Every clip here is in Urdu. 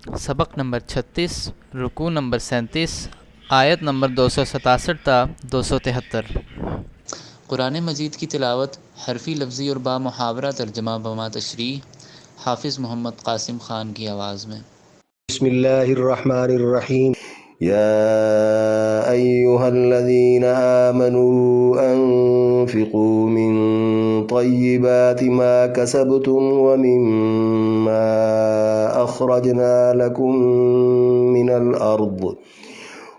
سبق نمبر 36، رکوع نمبر 37، آیت نمبر 267 تا 273۔ قرآن مجید کی تلاوت حرفی لفظی اور با محاورہ ترجمہ بما تشریح حافظ محمد قاسم خان کی آواز میں۔ بسم اللہ الرحمن الرحیم یا ایہا الذین آمنوا انفقوا من طیبات ما کسبتم ومما اخرجنا لکم من الارض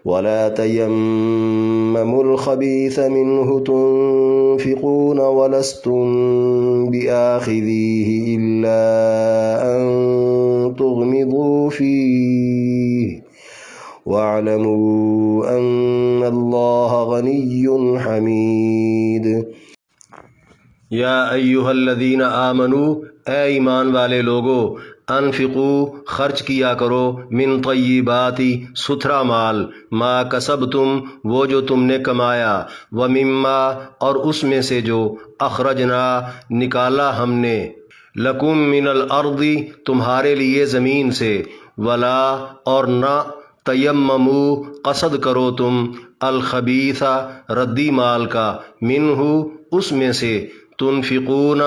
ولا تيمموا الخبيث منه تنفقون ولستم بآخذيه إلا أن تغمضوا فيه واعلموا أن الله غني حميد۔ یا ایہا الذین آمنوا، اے ایمان والے لوگو، انفقو خرچ کیا کرو، من طیباتی ستھرا مال، ما کسبتم وہ جو تم نے کمایا، ومما اور اس میں سے جو اخرجنا نکالا ہم نے، لکم من الارض تمہارے لیے زمین سے، ولا اور نہ تیممو قصد کرو تم، الخبیث ردی مال کا، منہ اس میں سے، تنفقون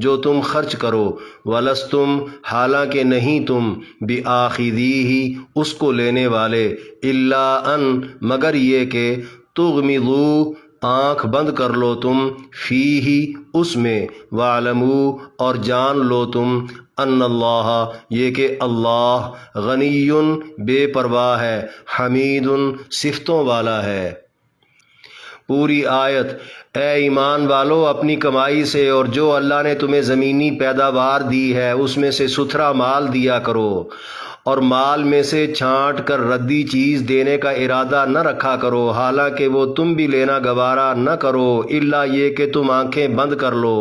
جو تم خرچ کرو، ولستم حالانکہ نہیں تم، بآخذیہ اس کو لینے والے، الا ان مگر یہ کہ تغمضوا آنکھ بند کر لو تم، فیہ اس میں، واعلموا اور جان لو تم، ان اللہ یہ کہ اللہ غنی بے پرواہ ہے، حمید صفتوں والا ہے۔ پوری آیت۔ اے ایمان والو، اپنی کمائی سے اور جو اللہ نے تمہیں زمینی پیداوار دی ہے اس میں سے ستھرا مال دیا کرو، اور مال میں سے چھانٹ کر ردی چیز دینے کا ارادہ نہ رکھا کرو، حالانکہ وہ تم بھی لینا گوارا نہ کرو، الا یہ کہ تم آنکھیں بند کر لو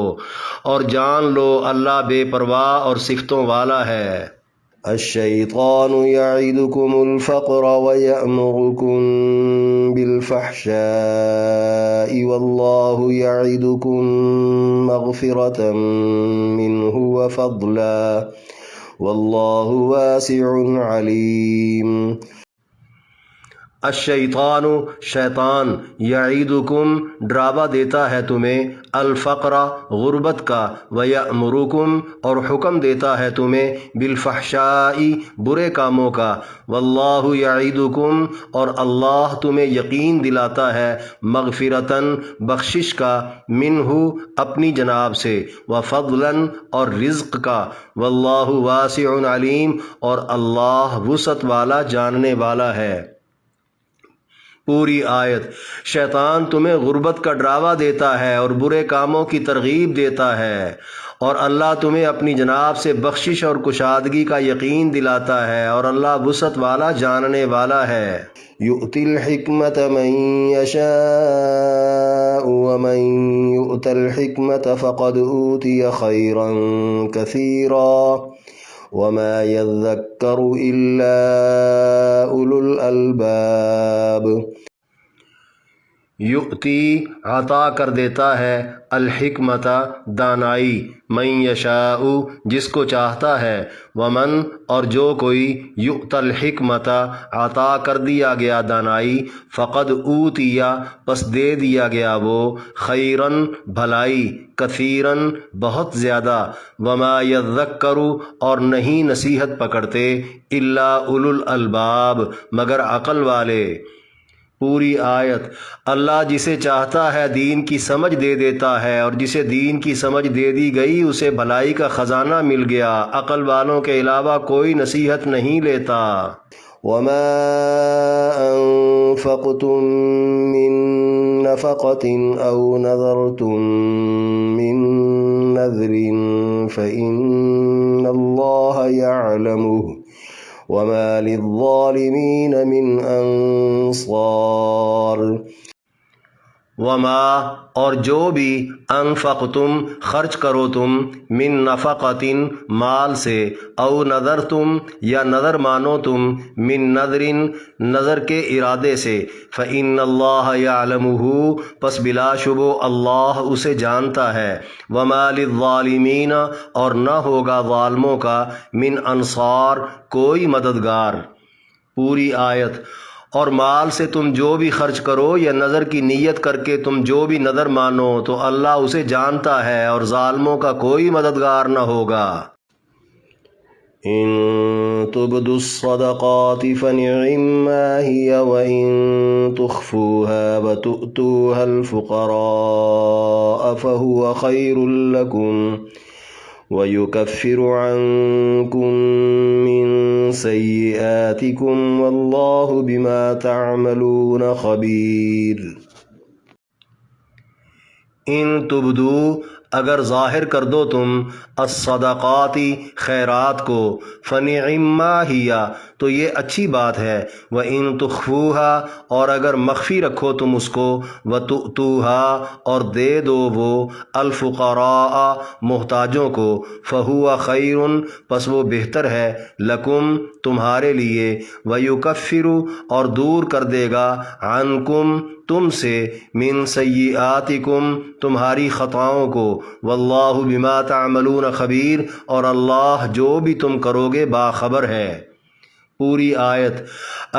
اور جان لو اللہ بے پرواہ اور صفتوں والا ہے۔ الشیطان یعدکم الفقر ویأمرکم بالفحشاء واللہ یعدکم مغفرة منہ وفضلا واللہ واسع علیم۔ الشیطان شیطان، یعیدکم ڈراوا دیتا ہے تمہیں، الفقر غربت کا، ویأمرکم اور حکم دیتا ہے تمہیں، بالفحشاء برے کاموں کا، واللہ یعیدکم اور اللہ تمہیں یقین دلاتا ہے، مغفرتاً بخشش کا، منہ اپنی جناب سے، وفضلاً اور رزق کا، واللہ واسع علیم اور اللہ وسعت والا جاننے والا ہے۔ پوری آیت۔ شیطان تمہیں غربت کا ڈراوا دیتا ہے اور برے کاموں کی ترغیب دیتا ہے، اور اللہ تمہیں اپنی جناب سے بخشش اور کشادگی کا یقین دلاتا ہے، اور اللہ وسعت والا جاننے والا ہے۔ یؤتی الحکمت من یشاء ومن یؤت الحکمت فقد اوتی خیرا کثیرا وما يذكر إلا أولو الألباب۔ یؤتی عطا کر دیتا ہے، الحکمت دانائی، من یشاء جس کو چاہتا ہے، ومن اور جو کوئی، یؤت الحکمت عطا کر دیا گیا دانائی، فقد اوتیا پس دے دیا گیا وہ، خیرن بھلائی، کثیرن بہت زیادہ، وما یذکر اور نہیں نصیحت پکڑتے، الا اولو الالباب مگر عقل والے۔ پوری آیت۔ اللہ جسے چاہتا ہے دین کی سمجھ دے دیتا ہے، اور جسے دین کی سمجھ دے دی گئی اسے بھلائی کا خزانہ مل گیا، عقل والوں کے علاوہ کوئی نصیحت نہیں لیتا۔ وما انفقتم من نفقة او نذرتم من نذر فإن اللہ يعلمه وما للظالمین من انصار۔ وما اور جو بھی انفقتم خرچ کرو تم من نفقتن مال سے، او نظر تم یا نظر مانو تم من نظرن نظر کے ارادے سے، فإن اللہ یعلمہ پس بلا شبہ اللہ اسے جانتا ہے، وما للظالمین اور نہ ہوگا ظالموں کا من انصار کوئی مددگار۔ پوری آیت۔ اور مال سے تم جو بھی خرچ کرو یا نظر کی نیت کر کے تم جو بھی نظر مانو تو اللہ اسے جانتا ہے اور ظالموں کا کوئی مددگار نہ ہوگا۔ ان تبدوا الصدقات فنعما هي وان تخفوها وتؤتوها الفقراء فهو خير لكم ويكفر عنكم من سيئاتكم والله بما تعملون خبير۔ ان تبدو اگر ظاہر کر دو تم الصدقاتی خیرات کو، فنعما ہی تو یہ اچھی بات ہے، وَإِن تُخْفُوهَا اور اگر مخفی رکھو تم اس کو، وَتُؤْتُوهَا اور دے دو وہ الفقراء محتاجوں کو، فَهُوَ خَيْرٌ پس وہ بہتر ہے، لَكُمْ تمہارے لیے، وَيُكَفِّرُ اور دور کر دے گا عنکم تم سے، من سیئاتکم تمہاری خطاؤں کو، واللہ بما تعملون خبیر اور اللہ جو بھی تم کرو گے باخبر ہے۔ پوری آیت۔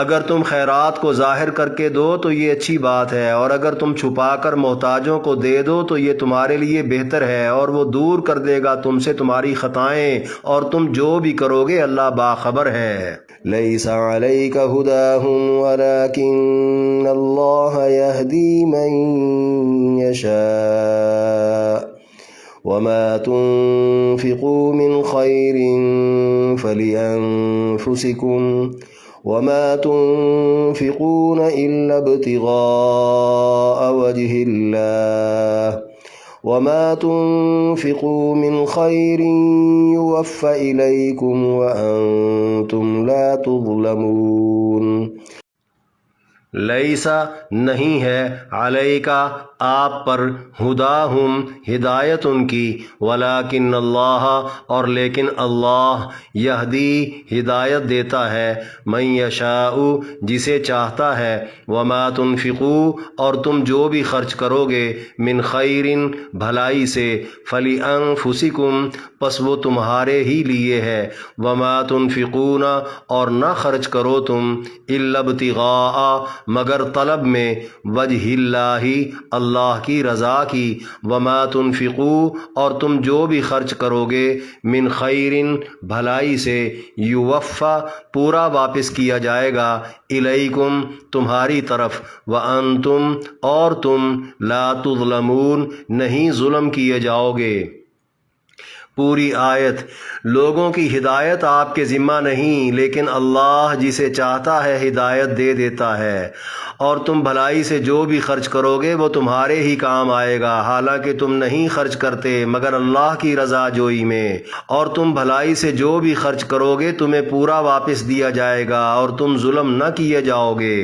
اگر تم خیرات کو ظاہر کر کے دو تو یہ اچھی بات ہے، اور اگر تم چھپا کر محتاجوں کو دے دو تو یہ تمہارے لیے بہتر ہے، اور وہ دور کر دے گا تم سے تمہاری خطائیں، اور تم جو بھی کرو گے اللہ باخبر ہے۔ لیس علیک ھداھم ولکن اللہ یہدی من یشاء وما تنفقوا من خیر فلأنفسکم وما تنفقون إلا ابتغاء وجه الله وما تنفقوا من خير يوفى إليكم وأنتم لا تظلمون۔ لیسا نہیں ہے علیکا آپ پر ہداہم ہدایت ان کی، ولیکن اللہ اور لیکن اللہ یہدی ہدایت دیتا ہے، من یشاء جسے چاہتا ہے، وما تنفقوا اور تم جو بھی خرچ کرو گے، من خیر بھلائی سے، فلانفسکم پس وہ تمہارے ہی لیے ہے، وما تنفقون اور نہ خرچ کرو تم، الا ابتغاء مگر طلب میں، وجہ اللہ اللہ کی رضا کی، وما تنفقوا اور تم جو بھی خرچ کرو گے، من خیر بھلائی سے، یوفا پورا واپس کیا جائے گا، الیکم تمہاری طرف، وانتم اور تم لا تظلمون نہیں ظلم کیے جاؤ گے۔ پوری آیت۔ لوگوں کی ہدایت آپ کے ذمہ نہیں، لیکن اللہ جسے چاہتا ہے ہدایت دے دیتا ہے، اور تم بھلائی سے جو بھی خرچ کرو گے وہ تمہارے ہی کام آئے گا، حالانکہ تم نہیں خرچ کرتے مگر اللہ کی رضا جوئی میں، اور تم بھلائی سے جو بھی خرچ کرو گے تمہیں پورا واپس دیا جائے گا اور تم ظلم نہ کیے جاؤ گے۔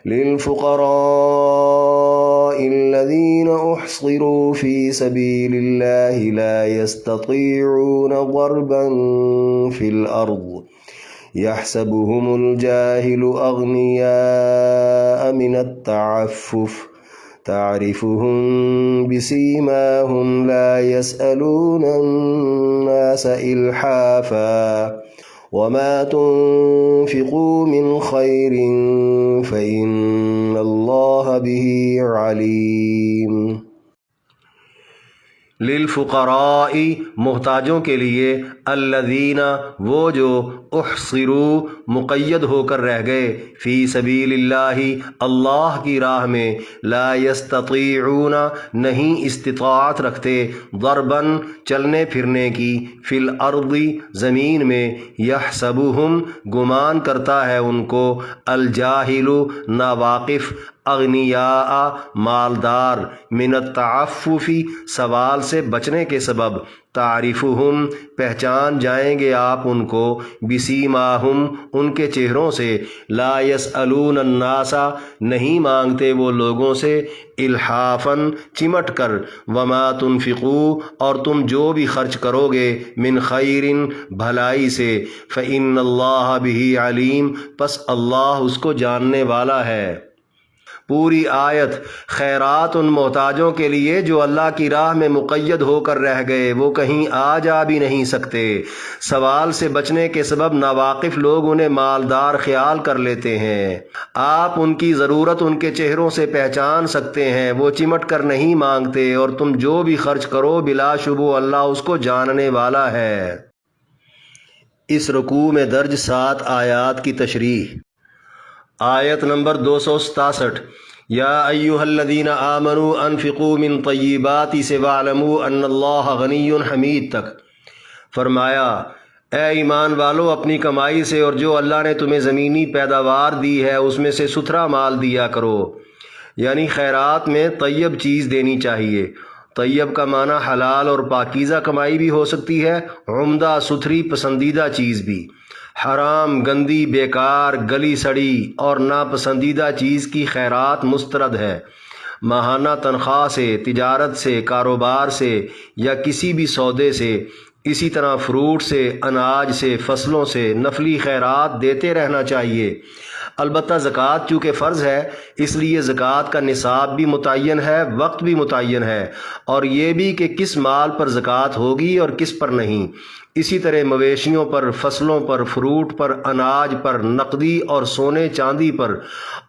للفقراء الذين احصروا في سبيل الله لا يستطيعون ضربا في الأرض يحسبهم الجاهل أغنياء من التعفف تعرفهم بسيماهم لا يسألون الناس إلحافا وما تنفقوا من خير فإن الله به عليم۔ للفقراء محتاجوں کے لیے، الذین وہ جو احصروا مقید ہو کر رہ گئے، فی سبیل اللہ اللہ کی راہ میں، لا یستطیعون نہیں استطاعت رکھتے، ضرباً چلنے پھرنے کی، فی الارض زمین میں، یحسبہم گمان کرتا ہے ان کو، الجاہل ناواقف، اغنیاء مالدار، من التعففی سوال سے بچنے کے سبب، تعریفہم پہچان جائیں گے آپ ان کو، بسیماہم ان کے چہروں سے، لا یسألون الناس نہیں مانگتے وہ لوگوں سے، الحافاً چمٹ کر، وما تنفقوا اور تم جو بھی خرچ کرو گے، من خیر بھلائی سے، فإن اللہ بہ علیم پس اللہ اس کو جاننے والا ہے۔ پوری آیت خیرات ان محتاجوں کے لیے جو اللہ کی راہ میں مقید ہو کر رہ گئے، وہ کہیں آ جا بھی نہیں سکتے۔ سوال سے بچنے کے سبب ناواقف لوگ انہیں مالدار خیال کر لیتے ہیں۔ آپ ان کی ضرورت ان کے چہروں سے پہچان سکتے ہیں، وہ چمٹ کر نہیں مانگتے، اور تم جو بھی خرچ کرو بلا شبہ اللہ اس کو جاننے والا ہے۔ اس رکوع میں درج 7 آیات کی تشریح۔ آیت نمبر 267، یا ایہا الذین آمنوا انفقوا من طیبات سے واعلموا ان اللہ غنی حمید تک۔ فرمایا، اے ایمان والو اپنی کمائی سے اور جو اللہ نے تمہیں زمینی پیداوار دی ہے اس میں سے ستھرا مال دیا کرو، یعنی خیرات میں طیب چیز دینی چاہیے۔ طیب کا معنی حلال اور پاکیزہ کمائی بھی ہو سکتی ہے، عمدہ ستھری پسندیدہ چیز بھی۔ حرام، گندی، بیکار، گلی سڑی اور ناپسندیدہ چیز کی خیرات مسترد ہے۔ ماہانہ تنخواہ سے، تجارت سے، کاروبار سے یا کسی بھی سودے سے، اسی طرح فروٹ سے، اناج سے، فصلوں سے نفلی خیرات دیتے رہنا چاہیے۔ البتہ زکوٰۃ چونکہ فرض ہے اس لیے زکوٰۃ کا نصاب بھی متعین ہے، وقت بھی متعین ہے، اور یہ بھی کہ کس مال پر زکوٰۃ ہوگی اور کس پر نہیں۔ اسی طرح مویشیوں پر، فصلوں پر، فروٹ پر، اناج پر، نقدی اور سونے چاندی پر،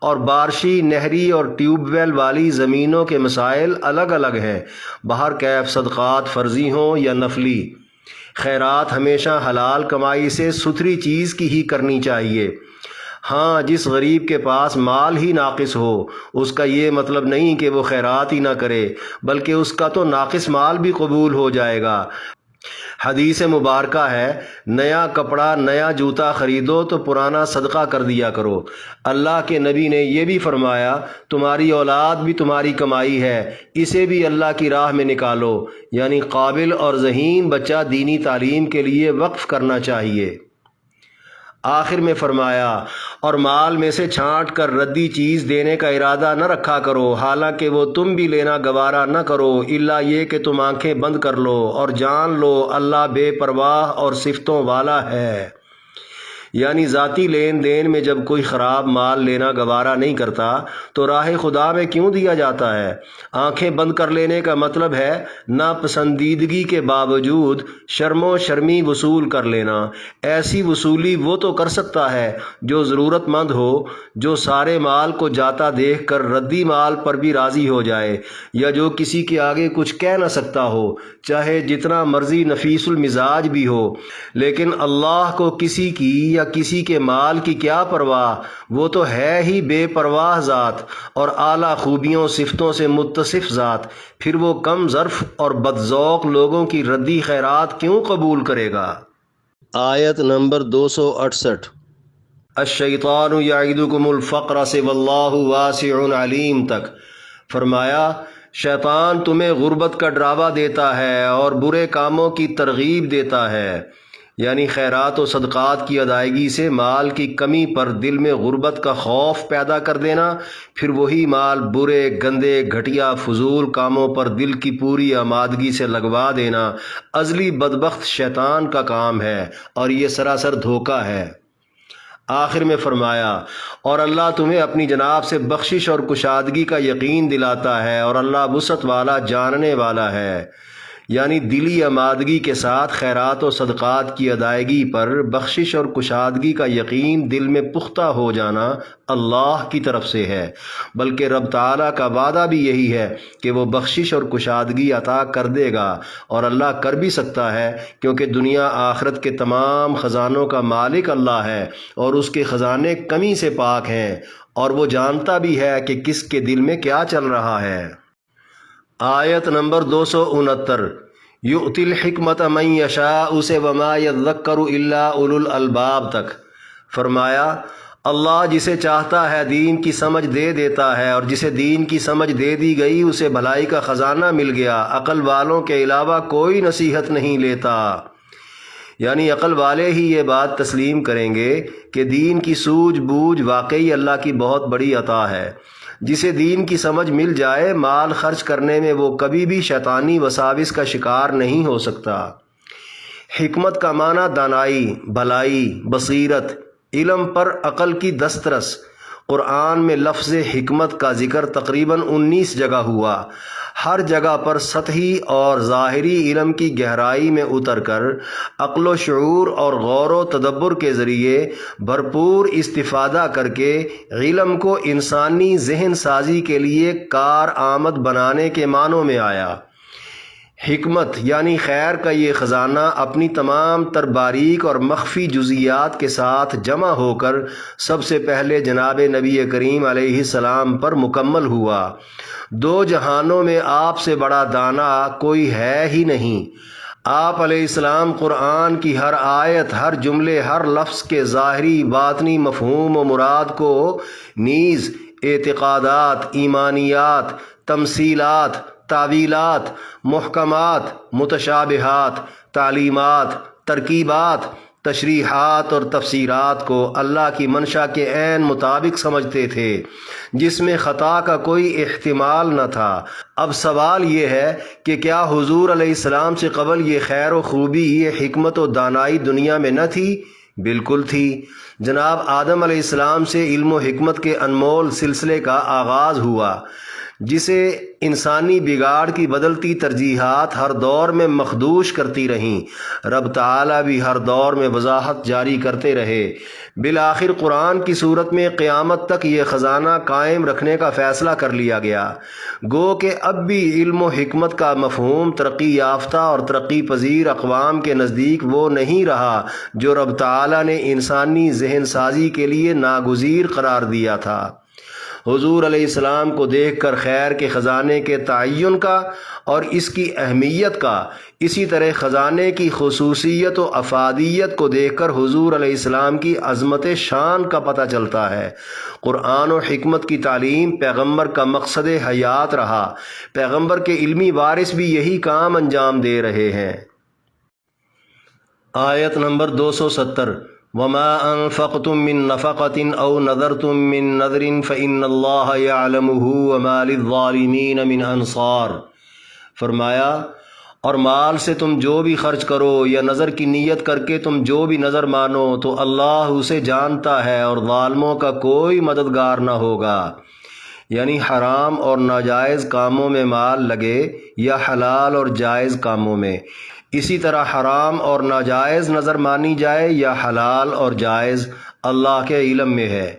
اور بارشی، نہری اور ٹیوب ویل والی زمینوں کے مسائل الگ الگ ہیں۔ بہرکیف صدقات فرضی ہوں یا نفلی، خیرات ہمیشہ حلال کمائی سے ستھری چیز کی ہی کرنی چاہیے۔ ہاں، جس غریب کے پاس مال ہی ناقص ہو، اس کا یہ مطلب نہیں کہ وہ خیرات ہی نہ کرے، بلکہ اس کا تو ناقص مال بھی قبول ہو جائے گا۔ حدیث مبارکہ ہے، نیا کپڑا، نیا جوتا خریدو تو پرانا صدقہ کر دیا کرو۔ اللہ کے نبی نے یہ بھی فرمایا، تمہاری اولاد بھی تمہاری کمائی ہے، اسے بھی اللہ کی راہ میں نکالو، یعنی قابل اور ذہین بچہ دینی تعلیم کے لیے وقف کرنا چاہیے۔ آخر میں فرمایا، اور مال میں سے چھانٹ کر ردی چیز دینے کا ارادہ نہ رکھا کرو، حالانکہ وہ تم بھی لینا گوارا نہ کرو، الا یہ کہ تم آنکھیں بند کر لو اور جان لو اللہ بے پرواہ اور صفتوں والا ہے۔ یعنی ذاتی لین دین میں جب کوئی خراب مال لینا گوارا نہیں کرتا تو راہ خدا میں کیوں دیا جاتا ہے؟ آنکھیں بند کر لینے کا مطلب ہے ناپسندیدگی کے باوجود شرم و شرمی وصول کر لینا۔ ایسی وصولی وہ تو کر سکتا ہے جو ضرورت مند ہو، جو سارے مال کو جاتا دیکھ کر ردی مال پر بھی راضی ہو جائے، یا جو کسی کے آگے کچھ کہہ نہ سکتا ہو، چاہے جتنا مرضی نفیس المزاج بھی ہو۔ لیکن اللہ کو کسی کی یا کسی کے مال کی کیا پرواہ، وہ تو ہے ہی بے پرواہ ذات اور اعلیٰ خوبیوں صفتوں سے متصف ذات، پھر وہ کم ظرف اور بدذوق لوگوں کی ردی خیرات کیوں قبول کرے گا؟ آیت نمبر 268، الشیطان یعدکم الفقر سے واللہ واسع علیم تک۔ فرمایا، شیطان تمہیں غربت کا ڈراوا دیتا ہے اور برے کاموں کی ترغیب دیتا ہے، یعنی خیرات و صدقات کی ادائیگی سے مال کی کمی پر دل میں غربت کا خوف پیدا کر دینا، پھر وہی مال برے، گندے، گھٹیا، فضول کاموں پر دل کی پوری آمادگی سے لگوا دینا ازلی بدبخت شیطان کا کام ہے، اور یہ سراسر دھوکہ ہے۔ آخر میں فرمایا، اور اللہ تمہیں اپنی جناب سے بخشش اور کشادگی کا یقین دلاتا ہے، اور اللہ وسعت والا، جاننے والا ہے۔ یعنی دلی آمادگی کے ساتھ خیرات و صدقات کی ادائیگی پر بخشش اور کشادگی کا یقین دل میں پختہ ہو جانا اللہ کی طرف سے ہے، بلکہ رب تعالیٰ کا وعدہ بھی یہی ہے کہ وہ بخشش اور کشادگی عطا کر دے گا، اور اللہ کر بھی سکتا ہے کیونکہ دنیا آخرت کے تمام خزانوں کا مالک اللہ ہے، اور اس کے خزانے کمی سے پاک ہیں، اور وہ جانتا بھی ہے کہ کس کے دل میں کیا چل رہا ہے۔ آیت نمبر 269، یؤتی الحکمت من یشاء سے وما یذکر الا اولو الالباب تک۔ فرمایا، اللہ جسے چاہتا ہے دین کی سمجھ دے دیتا ہے، اور جسے دین کی سمجھ دے دی گئی اسے بھلائی کا خزانہ مل گیا۔ عقل والوں کے علاوہ کوئی نصیحت نہیں لیتا۔ یعنی عقل والے ہی یہ بات تسلیم کریں گے کہ دین کی سوجھ بوجھ واقعی اللہ کی بہت بڑی عطا ہے۔ جسے دین کی سمجھ مل جائے، مال خرچ کرنے میں وہ کبھی بھی شیطانی وساوس کا شکار نہیں ہو سکتا۔ حکمت کا معنی دانائی، بھلائی، بصیرت، علم پر عقل کی دسترس۔ قرآن میں لفظ حکمت کا ذکر تقریباً 19 جگہ ہوا۔ ہر جگہ پر سطحی اور ظاہری علم کی گہرائی میں اتر کر عقل و شعور اور غور و تدبر کے ذریعے بھرپور استفادہ کر کے علم کو انسانی ذہن سازی کے لیے کارآمد بنانے کے معنوں میں آیا۔ حکمت یعنی خیر کا یہ خزانہ اپنی تمام تر باریک اور مخفی جزیات کے ساتھ جمع ہو کر سب سے پہلے جناب نبی کریم علیہ السلام پر مکمل ہوا۔ دو جہانوں میں آپ سے بڑا دانا کوئی ہے ہی نہیں۔ آپ علیہ السلام قرآن کی ہر آیت، ہر جملے، ہر لفظ کے ظاہری باطنی مفہوم و مراد کو نیز اعتقادات، ایمانیات، تمثیلات، تعویلات، محکمات، متشابہات، تعلیمات، ترکیبات، تشریحات اور تفسیرات کو اللہ کی منشا کے عین مطابق سمجھتے تھے، جس میں خطا کا کوئی احتمال نہ تھا۔ اب سوال یہ ہے کہ کیا حضور علیہ السلام سے قبل یہ خیر و خوبی، یہ حکمت و دانائی دنیا میں نہ تھی؟ بالکل تھی۔ جناب آدم علیہ السلام سے علم و حکمت کے انمول سلسلے کا آغاز ہوا، جسے انسانی بگاڑ کی بدلتی ترجیحات ہر دور میں مخدوش کرتی رہیں۔ رب تعالیٰ بھی ہر دور میں وضاحت جاری کرتے رہے۔ بالآخر قرآن کی صورت میں قیامت تک یہ خزانہ قائم رکھنے کا فیصلہ کر لیا گیا۔ گو کہ اب بھی علم و حکمت کا مفہوم ترقی یافتہ اور ترقی پذیر اقوام کے نزدیک وہ نہیں رہا جو رب تعالیٰ نے انسانی ذہن سازی کے لیے ناگزیر قرار دیا تھا۔ حضور علیہ السلام کو دیکھ کر خیر کے خزانے کے تعین کا اور اس کی اہمیت کا، اسی طرح خزانے کی خصوصیت و افادیت کو دیکھ کر حضور علیہ السلام کی عظمت شان کا پتہ چلتا ہے۔ قرآن و حکمت کی تعلیم پیغمبر کا مقصد حیات رہا۔ پیغمبر کے علمی وارث بھی یہی کام انجام دے رہے ہیں۔ آیت نمبر 270 وَمَا أَنفَقْتُم مِّن نَّفَقَةٍ أَوْ نَذَرْتُم مِّن نَّذْرٍ فَإِنَّ اللَّهَ يَعْلَمُهُ وَمَا لِلظَّالِمِينَ مِنْ أَنصَارٍ۔ فرمایا اور مال سے تم جو بھی خرچ کرو یا نظر کی نیت کر کے تم جو بھی نظر مانو تو اللہ اسے جانتا ہے اور ظالموں کا کوئی مددگار نہ ہوگا۔ یعنی حرام اور ناجائز کاموں میں مال لگے یا حلال اور جائز کاموں میں، اسی طرح حرام اور ناجائز نظر مانی جائے یا حلال اور جائز، اللہ کے علم میں ہے۔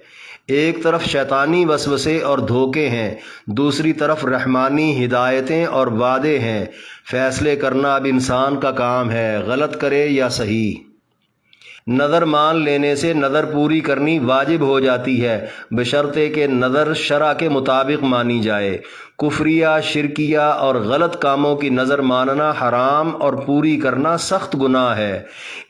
ایک طرف شیطانی وسوسے اور دھوکے ہیں، دوسری طرف رحمانی ہدایتیں اور وعدے ہیں۔ فیصلے کرنا اب انسان کا کام ہے، غلط کرے یا صحیح۔ نظر مان لینے سے نظر پوری کرنی واجب ہو جاتی ہے، بشرطے کہ نظر شرع کے مطابق مانی جائے۔ کفریہ، شرکیہ اور غلط کاموں کی نظر ماننا حرام اور پوری کرنا سخت گناہ ہے۔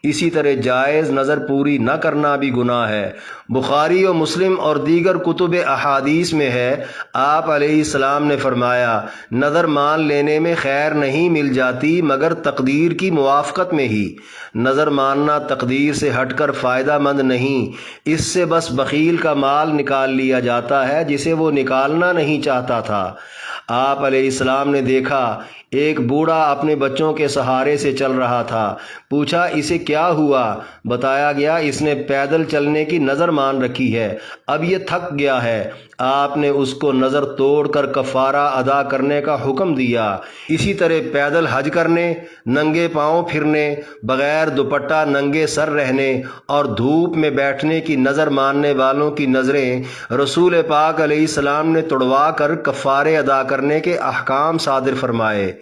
اسی طرح جائز نظر پوری نہ کرنا بھی گناہ ہے۔ بخاری و مسلم اور دیگر کتب احادیث میں ہے، آپ علیہ السلام نے فرمایا، نظر مان لینے میں خیر نہیں مل جاتی مگر تقدیر کی موافقت میں ہی۔ نظر ماننا تقدیر سے ہٹ کر فائدہ مند نہیں، اس سے بس بخیل کا مال نکال لیا جاتا ہے جسے وہ نکالنا نہیں چاہتا تھا۔ آپ علیہ السلام نے دیکھا ایک بوڑھا اپنے بچوں کے سہارے سے چل رہا تھا، پوچھا اسے کیا ہوا؟ بتایا گیا اس نے پیدل چلنے کی نظر مان رکھی ہے، اب یہ تھک گیا ہے۔ آپ نے اس کو نظر توڑ کر کفارہ ادا کرنے کا حکم دیا۔ اسی طرح پیدل حج کرنے، ننگے پاؤں پھرنے، بغیر دوپٹہ ننگے سر رہنے اور دھوپ میں بیٹھنے کی نظر ماننے والوں کی نظریں رسول پاک علیہ السلام نے توڑوا کر کفارے ادا کرنے کے احکام صادر فرمائے۔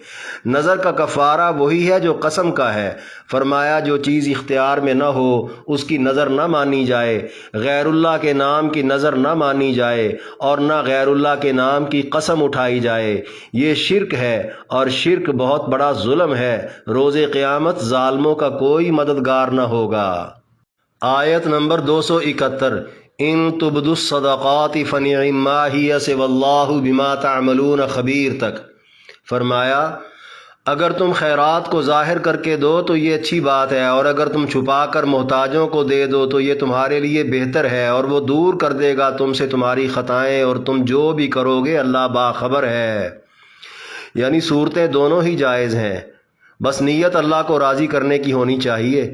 نظر کا کفارہ وہی ہے جو قسم کا ہے۔ فرمایا جو چیز اختیار میں نہ ہو اس کی نظر نہ مانی جائے، غیر اللہ کے نام کی نظر نہ مانی جائے اور نہ غیر اللہ کے نام کی قسم اٹھائی جائے، یہ شرک ہے اور شرک بہت بڑا ظلم ہے۔ روز قیامت ظالموں کا کوئی مددگار نہ ہوگا۔ آیت نمبر 271 ان تبدوا الصدقات فنعما ہی واللہ بما تعملون خبیر تک۔ فرمایا اگر تم خیرات کو ظاہر کر کے دو تو یہ اچھی بات ہے، اور اگر تم چھپا کر محتاجوں کو دے دو تو یہ تمہارے لیے بہتر ہے، اور وہ دور کر دے گا تم سے تمہاری خطائیں، اور تم جو بھی کرو گے اللہ باخبر ہے۔ یعنی صورتیں دونوں ہی جائز ہیں، بس نیت اللہ کو راضی کرنے کی ہونی چاہیے۔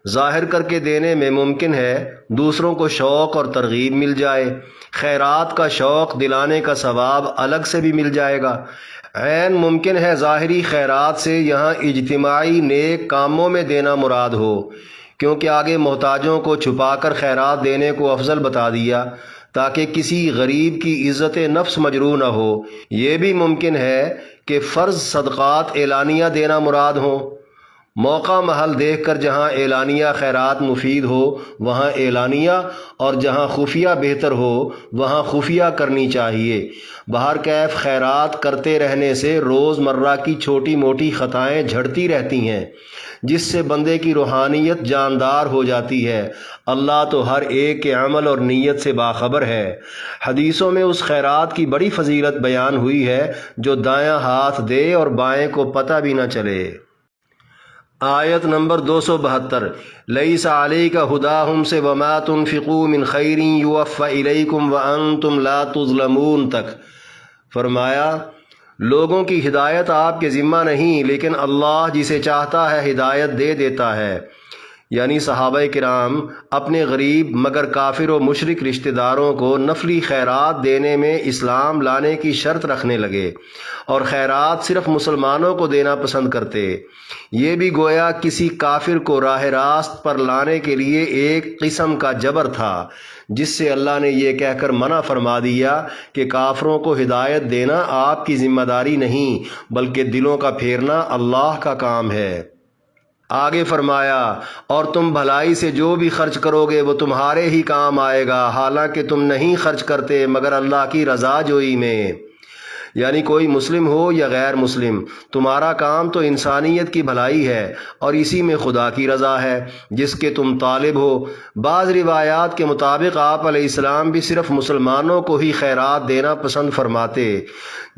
ظاہر کر کے دینے میں ممکن ہے دوسروں کو شوق اور ترغیب مل جائے، خیرات کا شوق دلانے کا ثواب الگ سے بھی مل جائے گا۔ عین ممکن ہے ظاہری خیرات سے یہاں اجتماعی نیک کاموں میں دینا مراد ہو، کیونکہ آگے محتاجوں کو چھپا کر خیرات دینے کو افضل بتا دیا تاکہ کسی غریب کی عزت نفس مجروح نہ ہو۔ یہ بھی ممکن ہے کہ فرض صدقات اعلانیہ دینا مراد ہوں۔ موقع محل دیکھ کر جہاں اعلانیہ خیرات مفید ہو وہاں اعلانیہ، اور جہاں خفیہ بہتر ہو وہاں خفیہ کرنی چاہیے۔ بہر کیف خیرات کرتے رہنے سے روز مرہ کی چھوٹی موٹی خطائیں جھڑتی رہتی ہیں، جس سے بندے کی روحانیت جاندار ہو جاتی ہے۔ اللہ تو ہر ایک کے عمل اور نیت سے باخبر ہے۔ حدیثوں میں اس خیرات کی بڑی فضیلت بیان ہوئی ہے جو دایاں ہاتھ دے اور بائیں کو پتہ بھی نہ چلے۔ آیت نمبر 272 لیس علیک ہداہم سے وما تنفقوا من خیر یوفی الیکم وانتم لا تظلمون تک۔ فرمایا لوگوں کی ہدایت آپ کے ذمہ نہیں، لیکن اللہ جسے چاہتا ہے ہدایت دے دیتا ہے۔ یعنی صحابہ کرام اپنے غریب مگر کافر و مشرک رشتہ داروں کو نفلی خیرات دینے میں اسلام لانے کی شرط رکھنے لگے، اور خیرات صرف مسلمانوں کو دینا پسند کرتے۔ یہ بھی گویا کسی کافر کو راہ راست پر لانے کے لیے ایک قسم کا جبر تھا، جس سے اللہ نے یہ کہہ کر منع فرما دیا کہ کافروں کو ہدایت دینا آپ کی ذمہ داری نہیں، بلکہ دلوں کا پھیرنا اللہ کا کام ہے۔ آگے فرمایا اور تم بھلائی سے جو بھی خرچ کرو گے وہ تمہارے ہی کام آئے گا، حالانکہ تم نہیں خرچ کرتے مگر اللہ کی رضا جوئی میں۔ یعنی کوئی مسلم ہو یا غیر مسلم، تمہارا کام تو انسانیت کی بھلائی ہے، اور اسی میں خدا کی رضا ہے جس کے تم طالب ہو۔ بعض روایات کے مطابق آپ علیہ السلام بھی صرف مسلمانوں کو ہی خیرات دینا پسند فرماتے۔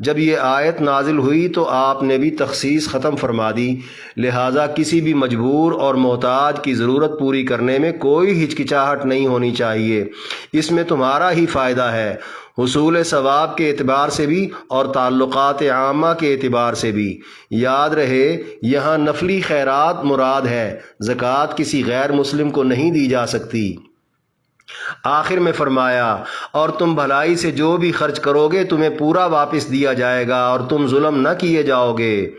جب یہ آیت نازل ہوئی تو آپ نے بھی تخصیص ختم فرما دی، لہٰذا کسی بھی مجبور اور محتاج کی ضرورت پوری کرنے میں کوئی ہچکچاہٹ نہیں ہونی چاہیے۔ اس میں تمہارا ہی فائدہ ہے، حصول ثواب کے اعتبار سے بھی اور تعلقات عامہ کے اعتبار سے بھی۔ یاد رہے یہاں نفلی خیرات مراد ہے، زکوٰۃ کسی غیر مسلم کو نہیں دی جا سکتی۔ آخر میں فرمایا اور تم بھلائی سے جو بھی خرچ کرو گے تمہیں پورا واپس دیا جائے گا اور تم ظلم نہ کیے جاؤ گے۔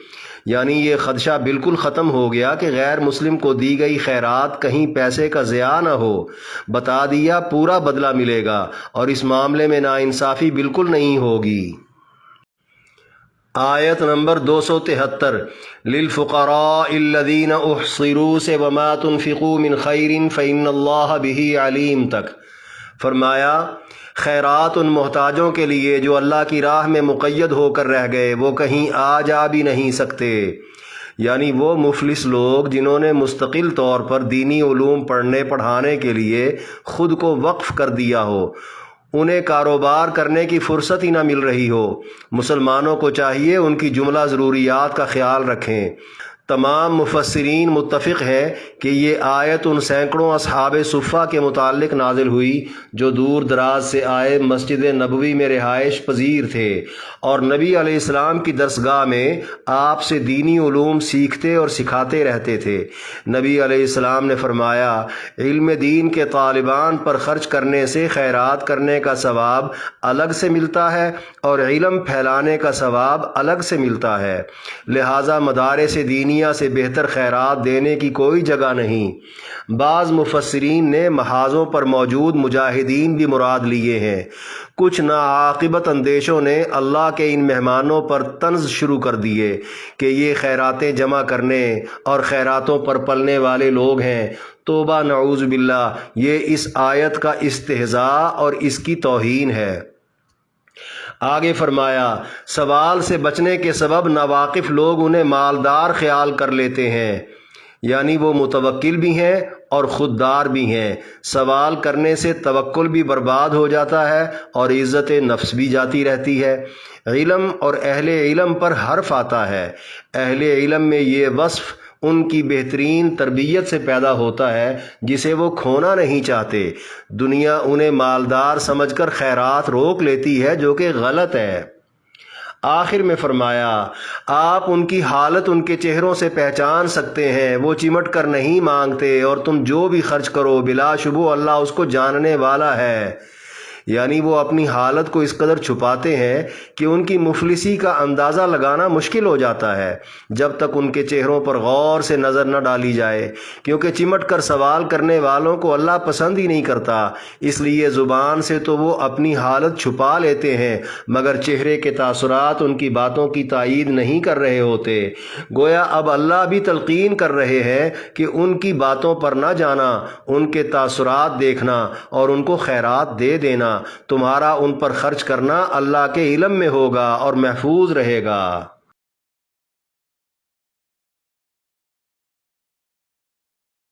یعنی یہ خدشہ بالکل ختم ہو گیا کہ غیر مسلم کو دی گئی خیرات کہیں پیسے کا ضیاع نہ ہو، بتا دیا پورا بدلہ ملے گا، اور اس معاملے میں ناانصافی بالکل نہیں ہوگی۔ آیت نمبر 273 للفقراء الذین احصروا سے وما تنفقوا من خیر فإن اللہ بہ علیم تک۔ فرمایا خیرات ان محتاجوں کے لیے جو اللہ کی راہ میں مقید ہو کر رہ گئے، وہ کہیں آ جا بھی نہیں سکتے۔ یعنی وہ مفلس لوگ جنہوں نے مستقل طور پر دینی علوم پڑھنے پڑھانے کے لیے خود کو وقف کر دیا ہو، انہیں کاروبار کرنے کی فرصت ہی نہ مل رہی ہو۔ مسلمانوں کو چاہیے ان کی جملہ ضروریات کا خیال رکھیں۔ تمام مفسرین متفق ہیں کہ یہ آیت ان سینکڑوں اصحاب صفہ کے متعلق نازل ہوئی جو دور دراز سے آئے مسجد نبوی میں رہائش پذیر تھے، اور نبی علیہ السلام کی درسگاہ میں آپ سے دینی علوم سیکھتے اور سکھاتے رہتے تھے۔ نبی علیہ السلام نے فرمایا علم دین کے طالبان پر خرچ کرنے سے خیرات کرنے کا ثواب الگ سے ملتا ہے اور علم پھیلانے کا ثواب الگ سے ملتا ہے، لہٰذا مدارس دینیہ سے بہتر خیرات دینے کی کوئی جگہ نہیں۔ بعض مفسرین نے محاذوں پر موجود مجاہدین بھی مراد لیے ہیں۔ کچھ ناعاقبت اندیشوں نے اللہ کے ان مہمانوں پر طنز شروع کر دیے کہ یہ خیراتیں جمع کرنے اور خیراتوں پر پلنے والے لوگ ہیں۔ توبہ نعوذ باللہ، یہ اس آیت کا استہزاء اور اس کی توہین ہے۔ آگے فرمایا سوال سے بچنے کے سبب ناواقف لوگ انہیں مالدار خیال کر لیتے ہیں۔ یعنی وہ متوکل بھی ہیں اور خوددار بھی ہیں۔ سوال کرنے سے توکل بھی برباد ہو جاتا ہے اور عزت نفس بھی جاتی رہتی ہے۔ علم اور اہل علم پر حرف آتا ہے۔ اہل علم میں یہ وصف ان کی بہترین تربیت سے پیدا ہوتا ہے جسے وہ کھونا نہیں چاہتے۔ دنیا انہیں مالدار سمجھ کر خیرات روک لیتی ہے جو کہ غلط ہے۔ آخر میں فرمایا، آپ ان کی حالت ان کے چہروں سے پہچان سکتے ہیں، وہ چمٹ کر نہیں مانگتے، اور تم جو بھی خرچ کرو بلا شبہ اللہ اس کو جاننے والا ہے۔ یعنی وہ اپنی حالت کو اس قدر چھپاتے ہیں کہ ان کی مفلسی کا اندازہ لگانا مشکل ہو جاتا ہے جب تک ان کے چہروں پر غور سے نظر نہ ڈالی جائے، کیونکہ چمٹ کر سوال کرنے والوں کو اللہ پسند ہی نہیں کرتا۔ اس لیے زبان سے تو وہ اپنی حالت چھپا لیتے ہیں مگر چہرے کے تاثرات ان کی باتوں کی تائید نہیں کر رہے ہوتے۔ گویا اب اللہ بھی تلقین کر رہے ہیں کہ ان کی باتوں پر نہ جانا، ان کے تاثرات دیکھنا اور ان کو خیرات دے دینا۔ تمہارا ان پر خرچ کرنا اللہ کے علم میں ہوگا اور محفوظ رہے گا۔